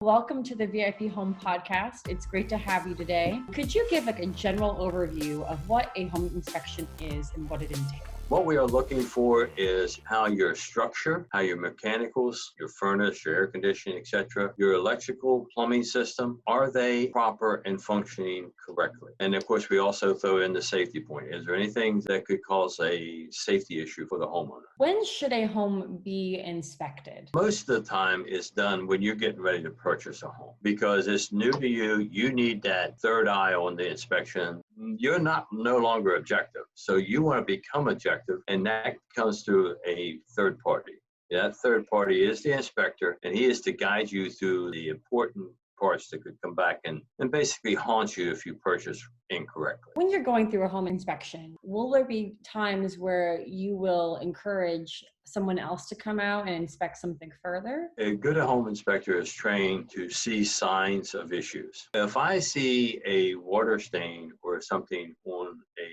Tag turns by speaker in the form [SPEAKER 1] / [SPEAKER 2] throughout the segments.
[SPEAKER 1] Welcome to the VIP Home podcast. It's great to have you today. Could you give a general overview of what a home inspection is and what it entails?
[SPEAKER 2] What we are looking for is how your structure, how your mechanicals, your furnace, your air conditioning, etc., your electrical plumbing system, are they proper and functioning correctly? And of course, we also throw in the safety point. Is there anything that could cause a safety issue for the homeowner?
[SPEAKER 1] When should a home be inspected?
[SPEAKER 2] Most of the time it's done when you're getting ready to purchase a home because it's new to you. You need that third eye on the inspection. You're no longer objective. So you want to become objective, and that comes through a third party. That third party is the inspector, and he is to guide you through the important parts that could come back and basically haunt you if you purchase incorrectly.
[SPEAKER 1] When you're going through a home inspection, will there be times where you will encourage someone else to come out and inspect something further?
[SPEAKER 2] A good home inspector is trained to see signs of issues. If I see a water stain or something on a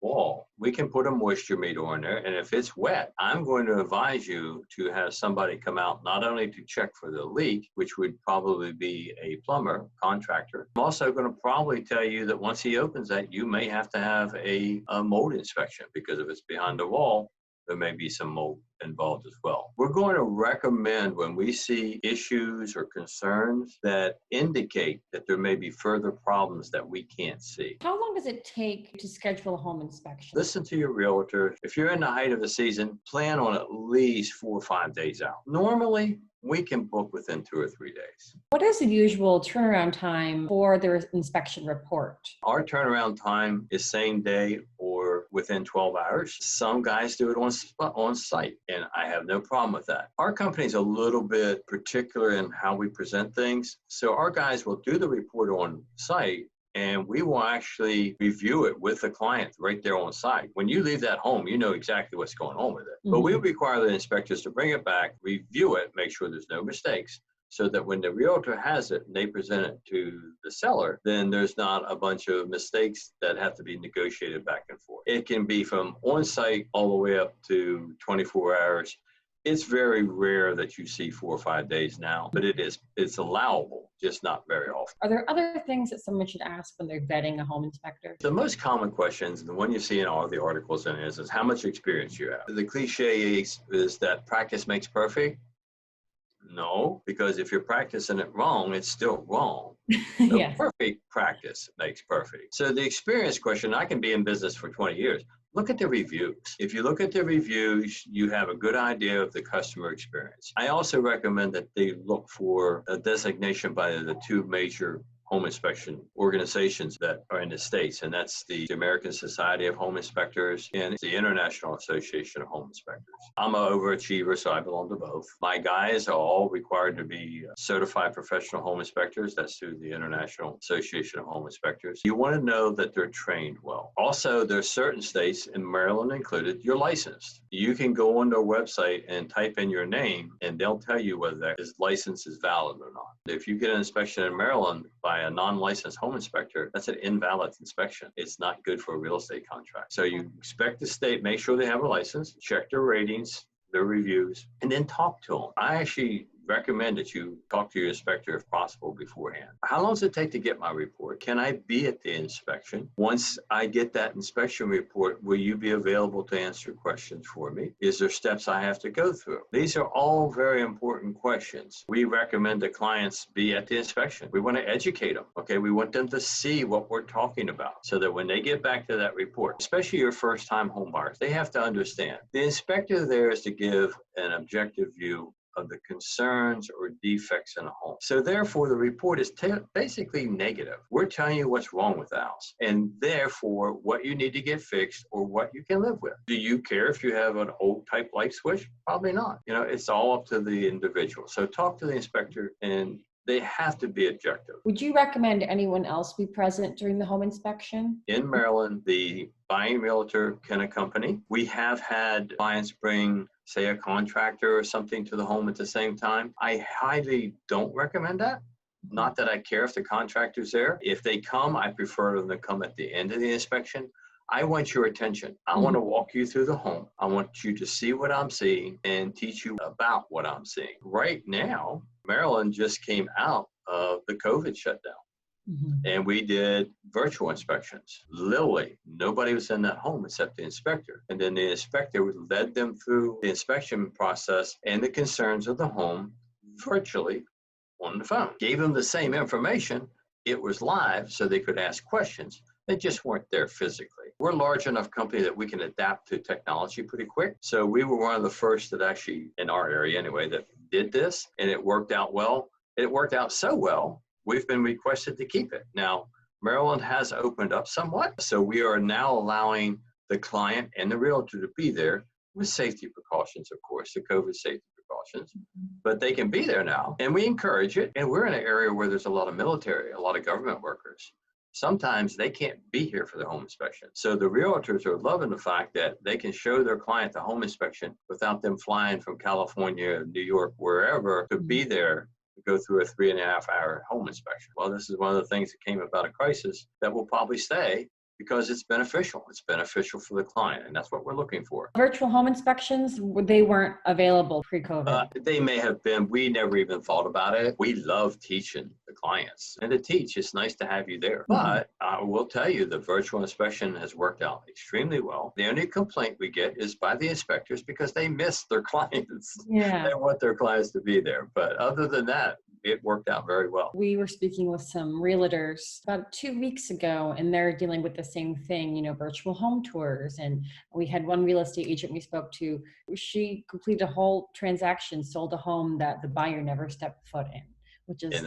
[SPEAKER 2] wall, we can put a moisture meter on there, and if it's wet, I'm going to advise you to have somebody come out not only to check for the leak, which would probably be a plumber, contractor. I'm also going to probably tell you that once he opens that, you may have to have a mold inspection, because if it's behind the wall, there may be some mold involved as well. We're going to recommend when we see issues or concerns that indicate that there may be further problems that we can't see.
[SPEAKER 1] How long does it take to schedule a home inspection?
[SPEAKER 2] Listen to your realtor. If you're in the height of the season, plan on at least 4 or 5 days out. Normally, we can book within 2 or 3 days.
[SPEAKER 1] What is the usual turnaround time for the inspection report?
[SPEAKER 2] Our turnaround time is same day or within 12 hours. Some guys do it on site, and I have no problem with that. Our company's a little bit particular in how we present things, so our guys will do the report on site, and we will actually review it with the client right there on site. When you leave that home, you know exactly what's going on with it. But we require the inspectors to bring it back, review it, make sure there's no mistakes, so that when the realtor has it and they present it to the seller, then there's not a bunch of mistakes that have to be negotiated back and forth. It can be from on-site all the way up to 24 hours. It's very rare that you see 4 or 5 days now, but it's allowable, just not very often.
[SPEAKER 1] Are there other things that someone should ask when they're vetting a home inspector?
[SPEAKER 2] The most common questions, the one you see in all the articles in is how much experience you have. The cliche is that practice makes perfect. No, because if you're practicing it wrong, it's still wrong. So
[SPEAKER 1] Yeah.
[SPEAKER 2] Perfect practice makes perfect. So the experience question, I can be in business for 20 years. Look at the reviews. If you look at the reviews, you have a good idea of the customer experience. I also recommend that they look for a designation by the 2 major home inspection organizations that are in the States, and that's the American Society of Home Inspectors and the International Association of Home Inspectors. I'm an overachiever, so I belong to both. My guys are all required to be certified professional home inspectors. That's through the International Association of Home Inspectors. You want to know that they're trained well. Also, there's certain states, and Maryland included, you're licensed. You can go on their website and type in your name, and they'll tell you whether that license is valid or not. If you get an inspection in Maryland by a non-licensed home inspector, that's an invalid inspection. It's not good for a real estate contract. So you inspect the state, make sure they have a license, check their ratings, their reviews, and then talk to them. I actually recommend that you talk to your inspector if possible beforehand. How long does it take to get my report? Can I be at the inspection? Once I get that inspection report, will you be available to answer questions for me? Is there steps I have to go through? These are all very important questions. We recommend that clients be at the inspection. We want to educate them, okay? We want them to see what we're talking about so that when they get back to that report, especially your first-time home buyers, they have to understand. The inspector there is to give an objective view of the concerns or defects in a home. So therefore, the report is basically negative. We're telling you what's wrong with the house, and therefore what you need to get fixed or what you can live with. Do you care if you have an old type light switch? Probably not. You know, it's all up to the individual. So talk to the inspector, and they have to be objective.
[SPEAKER 1] Would you recommend anyone else be present during the home inspection?
[SPEAKER 2] In Maryland, the buying realtor can accompany. We have had clients bring, say, a contractor or something to the home at the same time. I highly don't recommend that. Not that I care if the contractor's there. If they come, I prefer them to come at the end of the inspection. I want your attention. I want to walk you through the home. I want you to see what I'm seeing and teach you about what I'm seeing. Right now, Maryland just came out of the COVID shutdown. And we did virtual inspections. Literally, nobody was in that home except the inspector. And then the inspector led them through the inspection process and the concerns of the home virtually on the phone. Gave them the same information. It was live so they could ask questions. They just weren't there physically. We're a large enough company that we can adapt to technology pretty quick. So we were one of the first that actually, in our area anyway, that did this, and it worked out well. It worked out so well, we've been requested to keep it. Now, Maryland has opened up somewhat, so we are now allowing the client and the realtor to be there with safety precautions, of course, the COVID safety precautions, but they can be there now, and we encourage it. And we're in an area where there's a lot of military, a lot of government workers. Sometimes they can't be here for the home inspection. So the realtors are loving the fact that they can show their client the home inspection without them flying from California, New York, wherever to be there to go through a 3.5-hour home inspection. Well, this is one of the things that came about a crisis that will probably stay because it's beneficial. It's beneficial for the client, and that's what we're looking for.
[SPEAKER 1] Virtual home inspections, they weren't available pre-COVID.
[SPEAKER 2] They may have been. We never even thought about it. We love teaching the clients. And to teach, it's nice to have you there. But I will tell you, the virtual inspection has worked out extremely well. The only complaint we get is by the inspectors because they miss their clients. They want their clients to be there. But other than that, it worked out very well.
[SPEAKER 1] We were speaking with some realtors about 2 weeks ago, and they're dealing with the same thing, virtual home tours. And we had one real estate agent we spoke to. She completed a whole transaction, sold a home that the buyer never stepped foot in, which is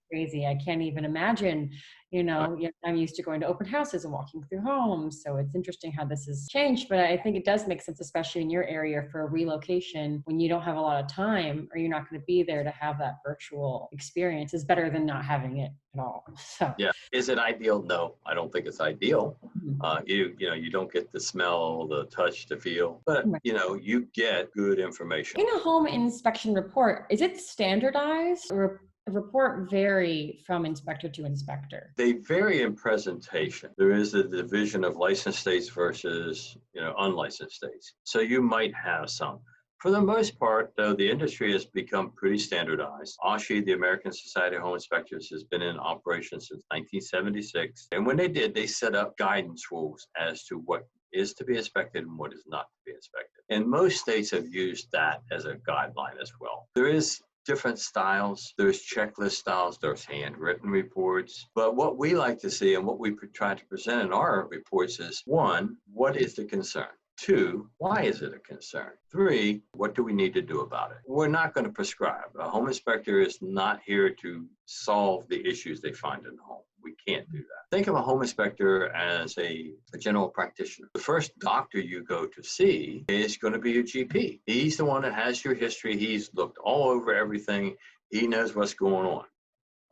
[SPEAKER 1] crazy. I can't even imagine, I'm used to going to open houses and walking through homes. So it's interesting how this has changed, but I think it does make sense, especially in your area for a relocation when you don't have a lot of time or you're not going to be there to have that virtual experience is better than not having it at all. So
[SPEAKER 2] yeah. Is it ideal? No, I don't think it's ideal. You don't get the smell, the touch, the feel, but you get good information.
[SPEAKER 1] In a home inspection report, is it standardized or a report vary from inspector to inspector?
[SPEAKER 2] They vary in presentation. There is a division of licensed states versus, unlicensed states. So you might have some. For the most part, though, the industry has become pretty standardized. ASHI, the American Society of Home Inspectors, has been in operation since 1976. And when they did, they set up guidance rules as to what is to be inspected and what is not to be inspected. And most states have used that as a guideline as well. There is different styles. There's checklist styles, there's handwritten reports. But what we like to see and what we try to present in our reports is, 1, what is the concern? 2, why is it a concern? 3, what do we need to do about it? We're not going to prescribe. A home inspector is not here to solve the issues they find in the home. We can't do that. Think of a home inspector as a general practitioner. The first doctor you go to see is going to be your GP. He's the one that has your history. He's looked all over everything. He knows what's going on.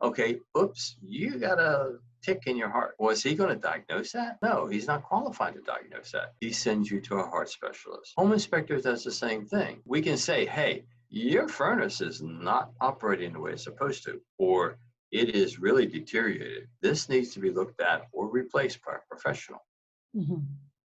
[SPEAKER 2] Okay, oops, you got a tick in your heart. Well, is he going to diagnose that? No, he's not qualified to diagnose that. He sends you to a heart specialist. Home inspector does the same thing. We can say, hey, your furnace is not operating the way it's supposed to, or it is really deteriorated. This needs to be looked at or replaced by a professional.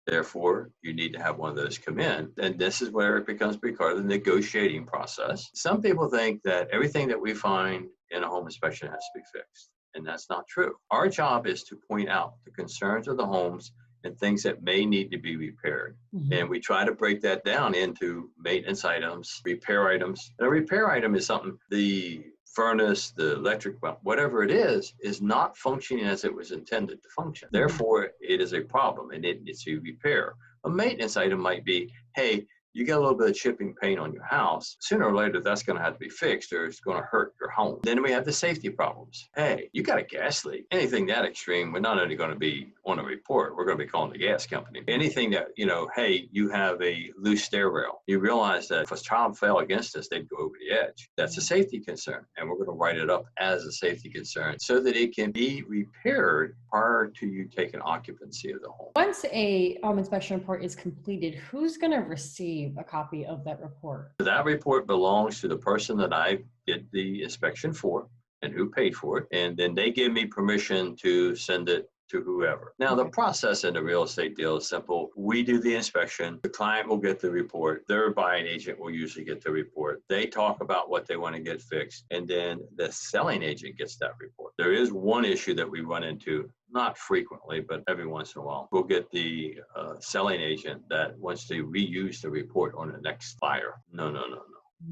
[SPEAKER 2] Therefore, you need to have one of those come in. And this is where it becomes part of the negotiating process. Some people think that everything that we find in a home inspection has to be fixed. And that's not true. Our job is to point out the concerns of the homes and things that may need to be repaired. And we try to break that down into maintenance items, repair items. And a repair item is something the furnace, the electric, whatever it is not functioning as it was intended to function. Therefore, it is a problem and it needs to be repaired. A maintenance item might be, hey, you get a little bit of chipping paint on your house. Sooner or later, that's going to have to be fixed or it's going to hurt your home. Then we have the safety problems. Hey, you got a gas leak. Anything that extreme, we're not only going to be on a report, we're going to be calling the gas company. Anything that, hey, you have a loose stair rail. You realize that if a child fell against us, they'd go over the edge. That's a safety concern. And we're going to write it up as a safety concern so that it can be repaired prior to you taking occupancy of the home.
[SPEAKER 1] Once a home inspection report is completed, who's going to receive a copy of that report?
[SPEAKER 2] That report belongs to the person that I did the inspection for and who paid for it. And then they give me permission to send it to whoever. Now, the process in the real estate deal is simple. We do the inspection. The client will get the report. Their buying agent will usually get the report. They talk about what they want to get fixed, and then the selling agent gets that report. There is one issue that we run into, not frequently, but every once in a while. We'll get the selling agent that wants to reuse the report on the next buyer. No.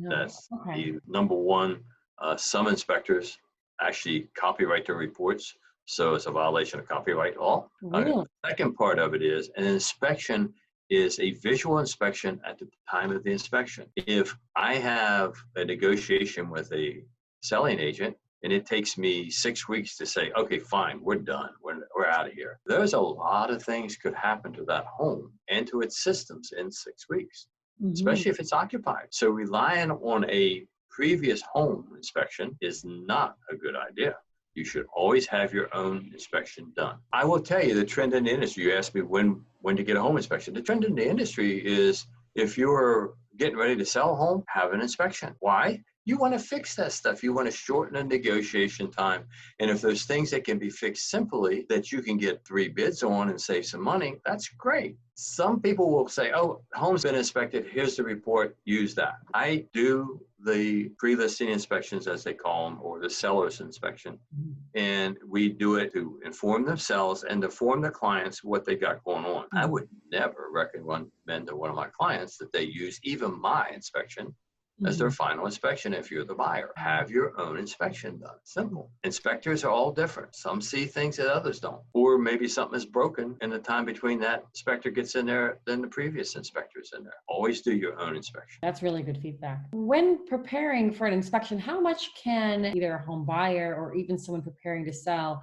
[SPEAKER 2] That's the number one. Some inspectors actually copyright their reports, so it's a violation of copyright law.
[SPEAKER 1] Really?
[SPEAKER 2] The second part of it is an inspection is a visual inspection at the time of the inspection. If I have a negotiation with a selling agent and it takes me 6 weeks to say, okay, fine, we're done, we're out of here, there's a lot of things could happen to that home and to its systems in 6 weeks, especially if it's occupied. So relying on a previous home inspection is not a good idea. You should always have your own inspection done. I will tell you the trend in the industry. You asked me when to get a home inspection. The trend in the industry is if you're getting ready to sell a home, have an inspection. Why? You want to fix that stuff. You want to shorten the negotiation time. And if there's things that can be fixed simply that you can get 3 bids on and save some money, that's great. Some people will say, oh, home's been inspected. Here's the report. Use that. I do the pre-listing inspections, as they call them, or the seller's inspection. And we do it to inform themselves and to inform the clients what they got going on. I would never recommend to one of my clients that they use even my inspection as their final inspection. If you're the buyer, have your own inspection done. Simple. Inspectors are all different. Some see things that others don't, or maybe something is broken in the time between that inspector gets in there than the previous inspector's in there. Always do your own inspection.
[SPEAKER 1] That's really good feedback. When preparing for an inspection, how much can either a home buyer or even someone preparing to sell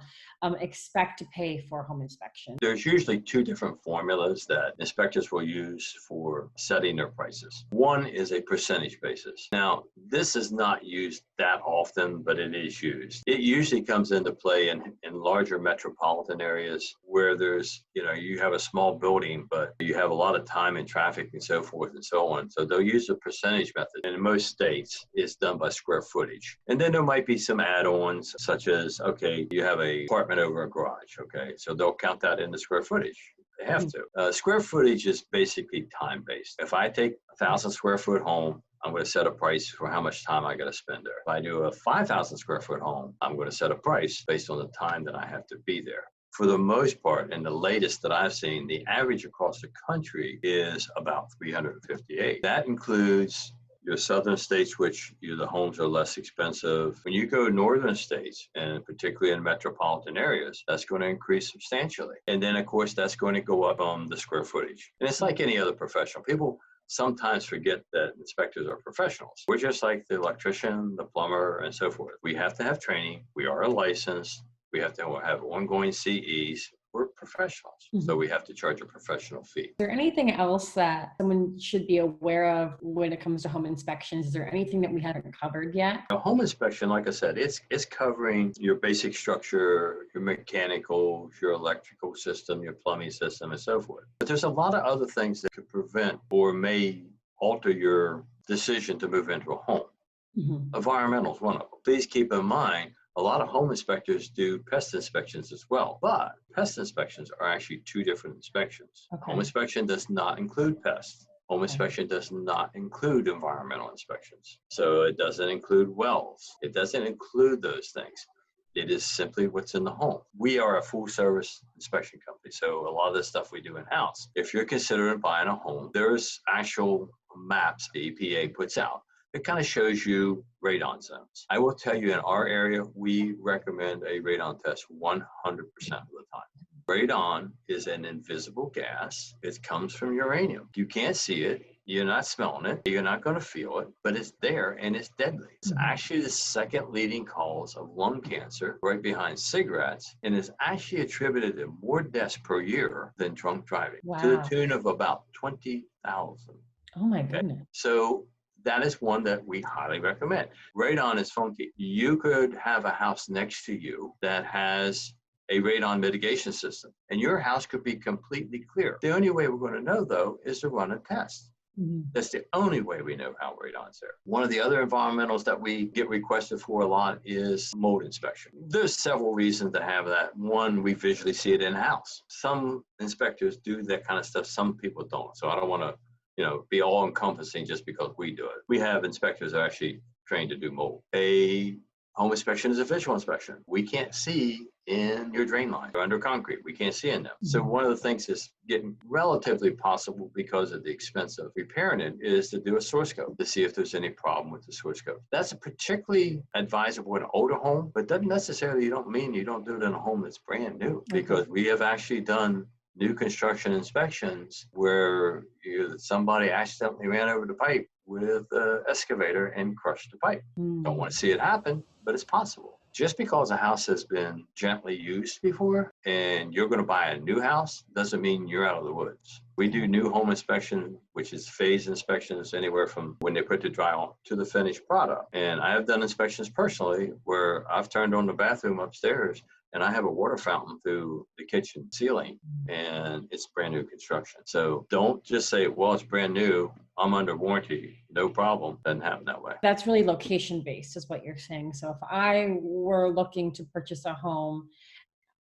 [SPEAKER 1] expect to pay for a home inspection?
[SPEAKER 2] There's usually 2 different formulas that inspectors will use for setting their prices. One is a percentage basis. Now, this is not used that often, but it is used. It usually comes into play in larger metropolitan areas where there's, you have a small building, but you have a lot of time and traffic and so forth and so on. So they'll use a percentage method. And in most states, it's done by square footage. And then there might be some add-ons such as, okay, you have an apartment over a garage, okay? So they'll count that in the square footage. They have to. Square footage is basically time-based. If I take a 1,000 square foot home, I'm going to set a price for how much time I got to spend there. If I do a 5,000 square foot home, I'm going to set a price based on the time that I have to be there. For the most part, and the latest that I've seen, the average across the country is about 358. That includes your southern states, which the homes are less expensive. When you go northern states, and particularly in metropolitan areas, that's going to increase substantially. And then, of course, that's going to go up on the square footage. And it's like any other professional. People sometimes forget that inspectors are professionals. We're just like the electrician, the plumber, and so forth. We have to have training. We are licensed. We have to have ongoing CEs. We're professionals, so we have to charge a professional fee.
[SPEAKER 1] Is there anything else that someone should be aware of when it comes to home inspections? Is there anything that we haven't covered yet?
[SPEAKER 2] A home inspection, like I said, it's covering your basic structure, your mechanical, your electrical system, your plumbing system, and so forth. But there's a lot of other things that could prevent or may alter your decision to move into a home. Environmental is one of them. Please keep in mind, a lot of home inspectors do pest inspections as well, but pest inspections are actually 2 different inspections. Home inspection does not include pests. Home inspection does not include environmental inspections. So it doesn't include wells. It doesn't include those things. It is simply what's in the home. We are a full service inspection company, so a lot of this stuff we do in-house. If you're considering buying a home, there's actual maps the EPA puts out. It kind of shows you radon zones. I will tell you in our area, we recommend a radon test 100% of the time. Radon is an invisible gas. It comes from uranium. You can't see it. You're not smelling it. You're not going to feel it, but it's there and it's deadly. It's actually the 2nd leading cause of lung cancer, right behind cigarettes, and is actually attributed to more deaths per year than drunk driving, to the tune of about 20,000.
[SPEAKER 1] Oh my goodness.
[SPEAKER 2] So that is one that we highly recommend. Radon is funky. You could have a house next to you that has a radon mitigation system, and your house could be completely clear. The only way we're going to know, though, is to run a test.
[SPEAKER 1] Mhm.
[SPEAKER 2] That's the only way we know how radon's there. One of the other environmentals that we get requested for a lot is mold inspection. There's several reasons to have that. One, we visually see it in-house. Some inspectors do that kind of stuff. Some people don't. So I don't want to, be all encompassing just because we do it. We have inspectors that are actually trained to do mold. A home inspection is a visual inspection. We can't see in your drain line or under concrete. We can't see in them. So one of the things that's getting relatively possible because of the expense of repairing it is to do a source scope to see if there's any problem with the source scope. That's a particularly advisable in an older home, but doesn't necessarily, you don't mean you don't do it in a home that's brand new, because we have actually done new construction inspections where somebody accidentally ran over the pipe with an excavator and crushed the pipe. Don't want to see it happen, but it's possible. Just because a house has been gently used before and you're going to buy a new house doesn't mean you're out of the woods. We do new home inspection, which is phase inspections, anywhere from when they put the drywall to the finished product. And I have done inspections personally where I've turned on the bathroom upstairs and I have a water fountain through the kitchen ceiling, and it's brand new construction. So don't just say, well, it's brand new, I'm under warranty, no problem. Doesn't happen that way.
[SPEAKER 1] That's really location based is what you're saying. So if I were looking to purchase a home,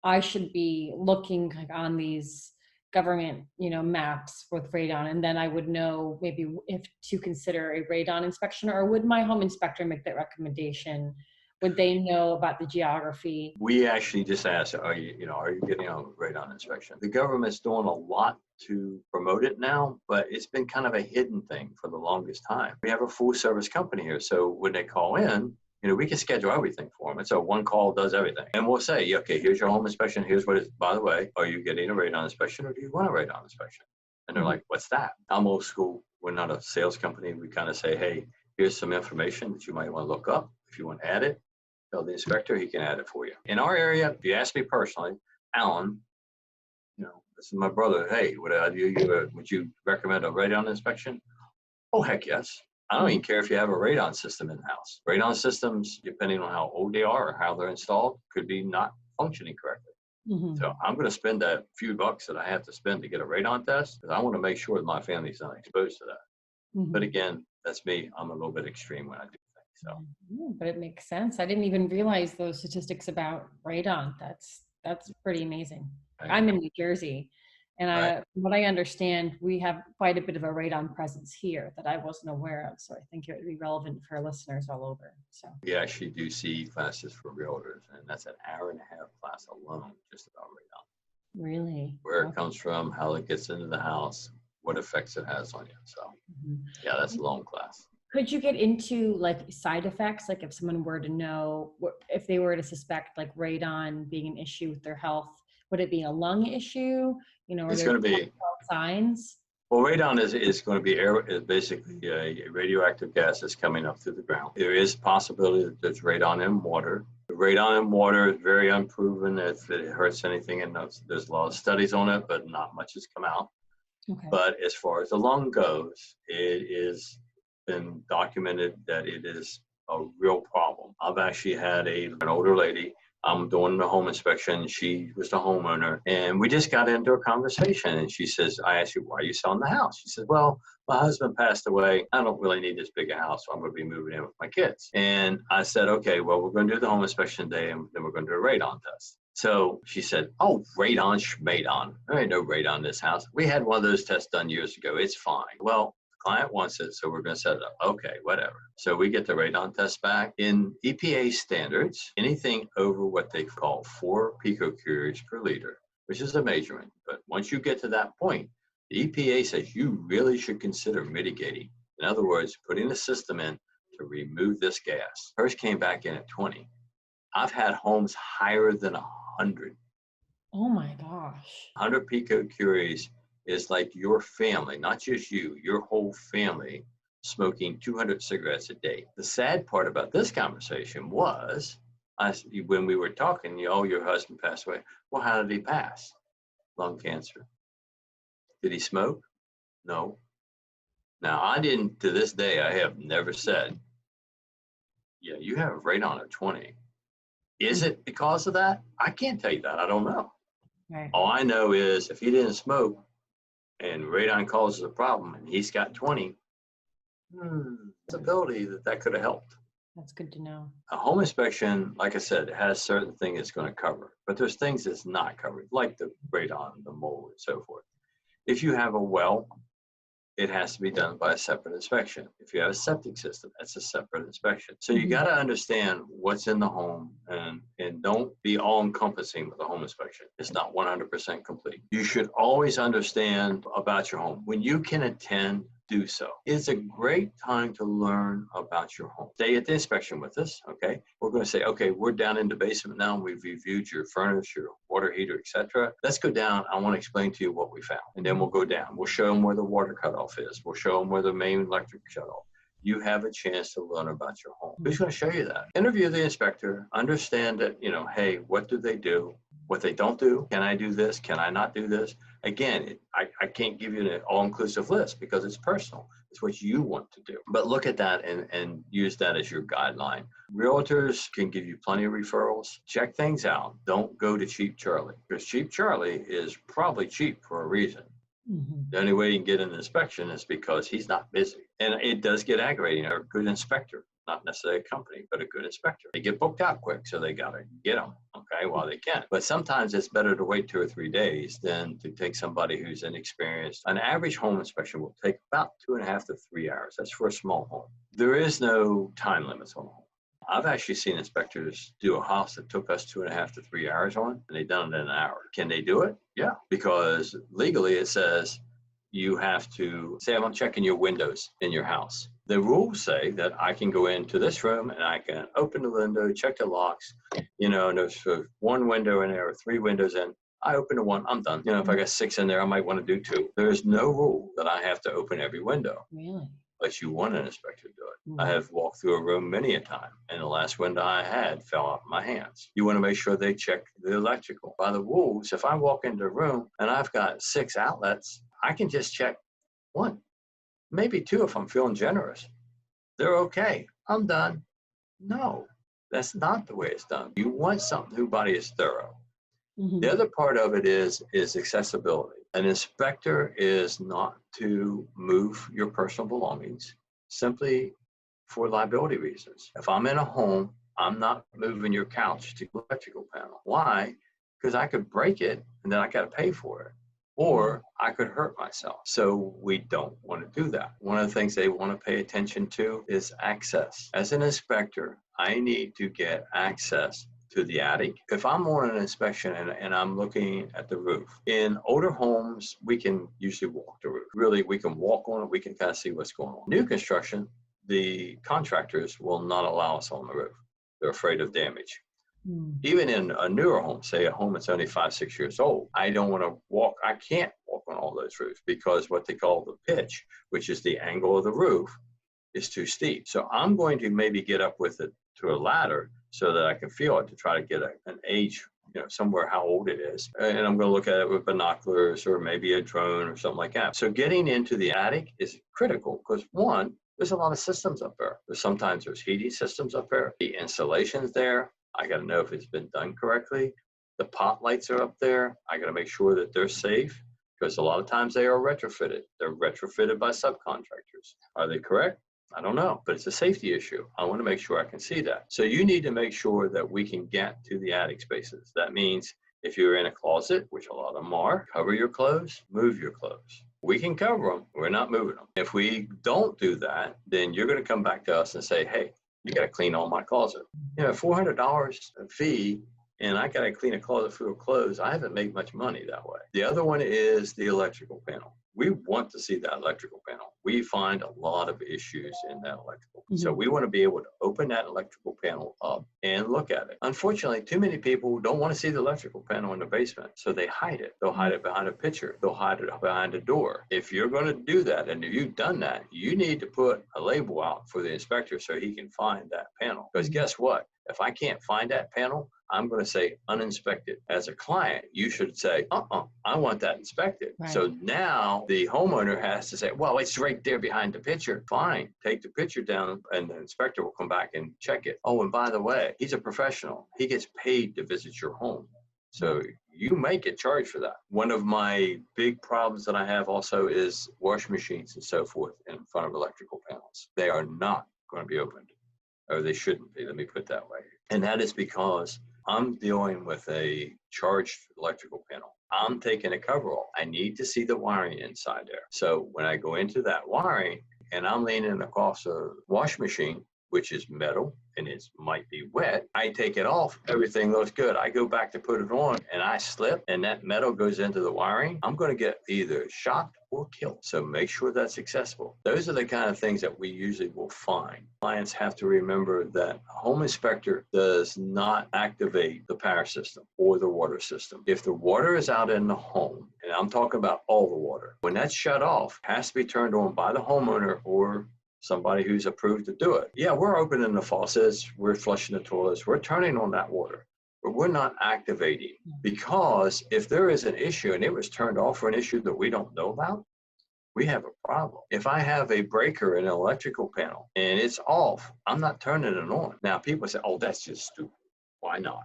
[SPEAKER 1] I should be looking like on these government, maps with radon, and then I would know maybe if to consider a radon inspection, or would my home inspector make that recommendation? Would they know about the geography?
[SPEAKER 2] We actually just asked, are you getting a radon inspection? The government's doing a lot to promote it now, but it's been kind of a hidden thing for the longest time. We have a full service company here, so when they call in, we can schedule everything for them. And so one call does everything. And we'll say, okay, here's your home inspection. Here's what it is. By the way, are you getting a radon inspection or do you want a radon inspection? And they're like, what's that? I'm old school. We're not a sales company. We kind of say, hey, here's some information that you might want to look up. If you want to add it, tell the inspector, he can add it for you. In our area, if you ask me personally, Alan, this is my brother. Hey, would you recommend a radon inspection? Oh, heck yes. I don't even care if you have a radon system in the house. Radon systems, depending on how old they are or how they're installed, could be not functioning correctly. So I'm going to spend that few bucks that I have to spend to get a radon test because I want to make sure that my family's not exposed to that. But again, that's me. I'm a little bit extreme when I do things. So.
[SPEAKER 1] But it makes sense. I didn't even realize those statistics about radon. That's pretty amazing. I'm in New Jersey, and from what I understand, we have quite a bit of a radon presence here that I wasn't aware of. So I think it would be relevant for listeners all over. So
[SPEAKER 2] we actually do see classes for realtors, and that's an hour-and-a-half class alone just about radon.
[SPEAKER 1] Really?
[SPEAKER 2] Where it comes from, how it gets into the house, what effects it has on you. So yeah, that's a long class.
[SPEAKER 1] Could you get into like side effects? Like if someone were to know, if they were to suspect like radon being an issue with their health, would it be a lung issue?
[SPEAKER 2] It's going to be
[SPEAKER 1] signs.
[SPEAKER 2] Well, radon is going to be is basically a radioactive gas that's coming up through the ground. There is a possibility that there's radon in water. The radon in water is very unproven if it hurts anything, and there's a lot of studies on it, but not much has come out. Okay. But as far as the lung goes, it is been documented that it is a real problem. I've actually had an older lady. I'm doing the home inspection. She was the homeowner, and we just got into a conversation. And she says, I asked you, why are you selling the house? She says, well, my husband passed away. I don't really need this big a house, so I'm going to be moving in with my kids. And I said, okay, well, we're going to do the home inspection today, and then we're going to do a radon test. So she said, oh, radon, schmadon. There ain't no radon in this house. We had one of those tests done years ago. It's fine. Well, client wants it, so we're going to set it up. Okay, whatever. So we get the radon test back. In EPA standards, anything over what they call 4 picocuries per liter, which is a measurement. But once you get to that point, the EPA says you really should consider mitigating. In other words, putting a system in to remove this gas. Hers came back in at 20. I've had homes higher than 100.
[SPEAKER 1] Oh my gosh.
[SPEAKER 2] 100 picocuries is like your family, not just you, your whole family smoking 200 cigarettes a day. The sad part about this conversation was, when we were talking, your husband passed away. Well, how did he pass? Lung cancer. Did he smoke? No. Now, I didn't, to this day, I have never said, yeah, you have radon at 20. Is it because of that? I can't tell you that. I don't know. Right. All I know is if he didn't smoke, and radon causes a problem and he's got 20, possibility that could have helped.
[SPEAKER 1] That's good to know.
[SPEAKER 2] A home inspection, like I said, has certain things it's going to cover, but there's things that's not covered, like the radon, the mold, and so forth. If you have a well, it has to be done by a separate inspection. If you have a septic system, that's a separate inspection. So you got to understand what's in the home and don't be all encompassing with a home inspection. It's not 100% complete. You should always understand about your home. When you can attend, do so. It's a great time to learn about your home. Stay at the inspection with us, okay? We're going to say, okay, we're down in the basement now. We've reviewed your furnace, your water heater, etc. Let's go down. I want to explain to you what we found. And then we'll go down. We'll show them where the water cutoff is. We'll show them where the main electric shut off. You have a chance to learn about your home. Who's going to show you that? Interview the inspector. Understand that, hey, what do they do? What they don't do? Can I do this? Can I not do this? Again, I can't give you an all-inclusive list because it's personal. It's what you want to do. But look at that and use that as your guideline. Realtors can give you plenty of referrals. Check things out. Don't go to Cheap Charlie, because Cheap Charlie is probably cheap for a reason. The only way you can get an inspection is because he's not busy. And it does get aggravating. A good inspector, not necessarily a company, but a good inspector. They get booked out quick, so they got to get them, okay, while they can. But sometimes it's better to wait 2 or 3 days than to take somebody who's inexperienced. An average home inspection will take about 2.5 to 3 hours. That's for a small home. There is no time limits on a home. I've actually seen inspectors do a house that took us 2.5 to 3 hours on, and they've done it in an hour. Can they do it? Yeah, because legally it says you have to say, I'm checking your windows in your house. The rules say that I can go into this room and I can open the window, check the locks, and there's one window in there or 3 windows in. I open the one, I'm done. If I got 6 in there, I might want to do 2. There is no rule that I have to open every window.
[SPEAKER 1] Really?
[SPEAKER 2] But you want an inspector to do it. I have walked through a room many a time, and the last window I had fell out of my hands. You want to make sure they check the electrical. By the rules, if I walk into a room and I've got 6 outlets, I can just check 1, maybe 2 if I'm feeling generous. They're okay. I'm done. No, that's not the way it's done. You want something whose body is thorough. The other part of it is accessibility. An inspector is not to move your personal belongings simply for liability reasons. If I'm in a home, I'm not moving your couch to the electrical panel. Why? Because I could break it and then I got to pay for it. Or I could hurt myself. So we don't want to do that. One of the things they want to pay attention to is access. As an inspector, I need to get access to the attic. If I'm on an inspection and I'm looking at the roof, in older homes, we can usually walk the roof. Really, we can walk on it. We can kind of see what's going on. New construction, the contractors will not allow us on the roof. They're afraid of damage. Even in a newer home, say a home that's only 5, 6 years old, I don't want to walk. I can't walk on all those roofs because what they call the pitch, which is the angle of the roof, is too steep. So I'm going to maybe get up with it to a ladder so that I can feel it to try to get an age, somewhere how old it is. And I'm going to look at it with binoculars or maybe a drone or something like that. So getting into the attic is critical because, one, there's a lot of systems up there. Sometimes there's heating systems up there. The insulation's there. I got to know if it's been done correctly. The pot lights are up there. I got to make sure that they're safe because a lot of times they are retrofitted. They're retrofitted by subcontractors. Are they correct? I don't know, but it's a safety issue. I want to make sure I can see that. So you need to make sure that we can get to the attic spaces. That means if you're in a closet, which a lot of them are, cover your clothes, move your clothes. We can cover them. We're not moving them. If we don't do that, then you're going to come back to us and say, hey, you got to clean all my closet. $400 a fee, and I got to clean a closet full of clothes. I haven't made much money that way. The other one is the electrical panel. We want to see that electrical panel. We find a lot of issues in that electrical. So we want to be able to open that electrical panel up and look at it. Unfortunately, too many people don't want to see the electrical panel in the basement, so they hide it. They'll hide it behind a picture. They'll hide it behind a door. If you're going to do that, and if you've done that, you need to put a label out for the inspector so he can find that panel. Because guess what? If I can't find that panel, I'm going to say uninspected. As a client, you should say, I want that inspected. Right. So now the homeowner has to say, well, it's right there behind the picture. Fine, take the picture down and the inspector will come back and check it. Oh, and by the way, he's a professional. He gets paid to visit your home. So you may get charged for that. One of my big problems that I have also is washing machines and so forth in front of electrical panels. They are not going to be opened, or they shouldn't be, let me put it that way. And that is because I'm dealing with a charged electrical panel. I'm taking a coverall. I need to see the wiring inside there. So when I go into that wiring and I'm leaning across a wash machine, which is metal and it might be wet, I take it off, everything looks good. I go back to put it on and I slip and that metal goes into the wiring, I'm going to get either shocked or killed. So make sure that's accessible. Those are the kind of things that we usually will find. Clients have to remember that a home inspector does not activate the power system or the water system. If the water is out in the home, and I'm talking about all the water, when that's shut off, it has to be turned on by the homeowner or somebody who's approved to do it. Yeah, we're opening the faucets, we're flushing the toilets, we're turning on that water, but we're not activating, because if there is an issue and it was turned off for an issue that we don't know about, we have a problem. If I have a breaker in an electrical panel and it's off, I'm not turning it on. Now people say, oh, that's just stupid. Why not?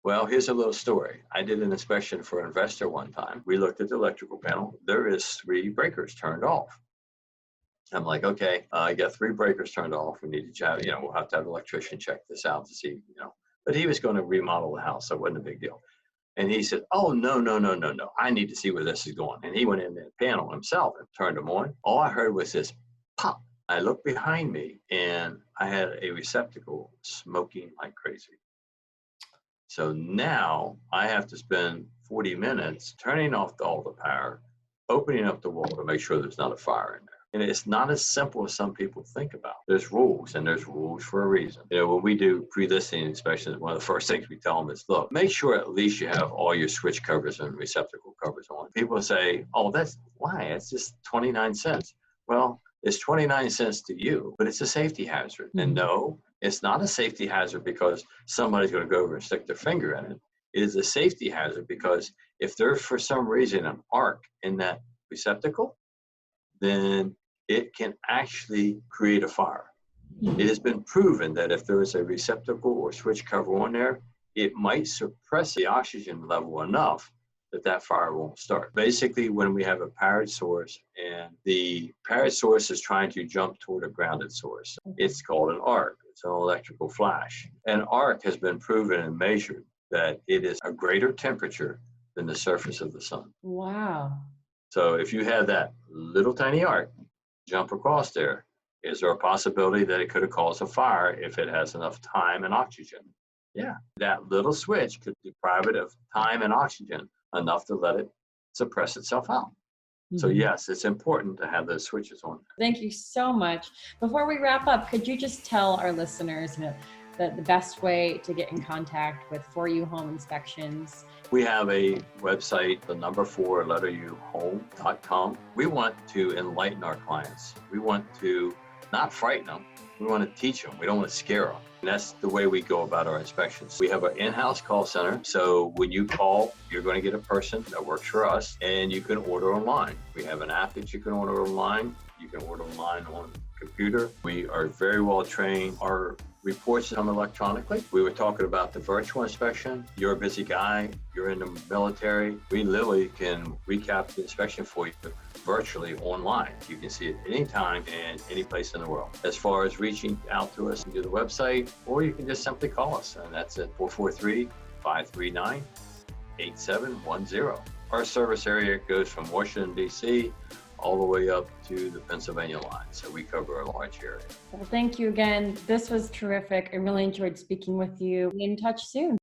[SPEAKER 2] Well, here's a little story. I did an inspection for an investor one time. We looked at the electrical panel. There is 3 breakers turned off. I'm like, okay, I got 3 breakers turned off. We need to have, we'll have to have an electrician check this out to see, but he was going to remodel the house, so it wasn't a big deal. And he said, oh, no. I need to see where this is going. And he went in the panel himself and turned them on. All I heard was this pop. I looked behind me and I had a receptacle smoking like crazy. So now I have to spend 40 minutes turning off all the power, opening up the wall to make sure there's not a fire in there. And it's not as simple as some people think about. There's rules, and there's rules for a reason. When we do pre-listing inspections, one of the first things we tell them is, look, make sure at least you have all your switch covers and receptacle covers on. People say, oh, that's why? It's just 29 cents. Well, it's 29 cents to you, but it's a safety hazard. And no, it's not a safety hazard because somebody's going to go over and stick their finger in it. It is a safety hazard because if there's for some reason an arc in that receptacle, then it can actually create a fire. It has been proven that if there is a receptacle or switch cover on there, it might suppress the oxygen level enough that that fire won't start. Basically, when we have a powered source and the powered source is trying to jump toward a grounded source, it's called an arc. It's an electrical flash. An arc has been proven and measured that it is a greater temperature than the surface of the sun.
[SPEAKER 1] Wow.
[SPEAKER 2] So if you had that little tiny arc jump across there, is there a possibility that it could have caused a fire if it has enough time and oxygen? Yeah, that little switch could deprive it of time and oxygen enough to let it suppress itself out. So yes, it's important to have those switches on.
[SPEAKER 1] Thank you so much. Before we wrap up, could you just tell our listeners the best way to get in contact with For You Home Inspections?
[SPEAKER 2] We have a website, the number 4, letter U, home.com. We want to enlighten our clients. We want to not frighten them. We want to teach them. We don't want to scare them. And that's the way we go about our inspections. We have an in-house call center. So when you call, you're going to get a person that works for us, and you can order online. We have an app that you can order online. You can order online on computer. We are very well trained. Our reports come electronically. We were talking about the virtual inspection. You're a busy guy. You're in the military. We literally can recap the inspection for you virtually online. You can see it anytime and any place in the world. As far as reaching out to us, you can do the website, or you can just simply call us, and that's at 443-539-8710. Our service area goes from Washington, D.C., all the way up to the Pennsylvania line. So we cover a large area.
[SPEAKER 1] Well, thank you again. This was terrific. I really enjoyed speaking with you. Be in touch soon.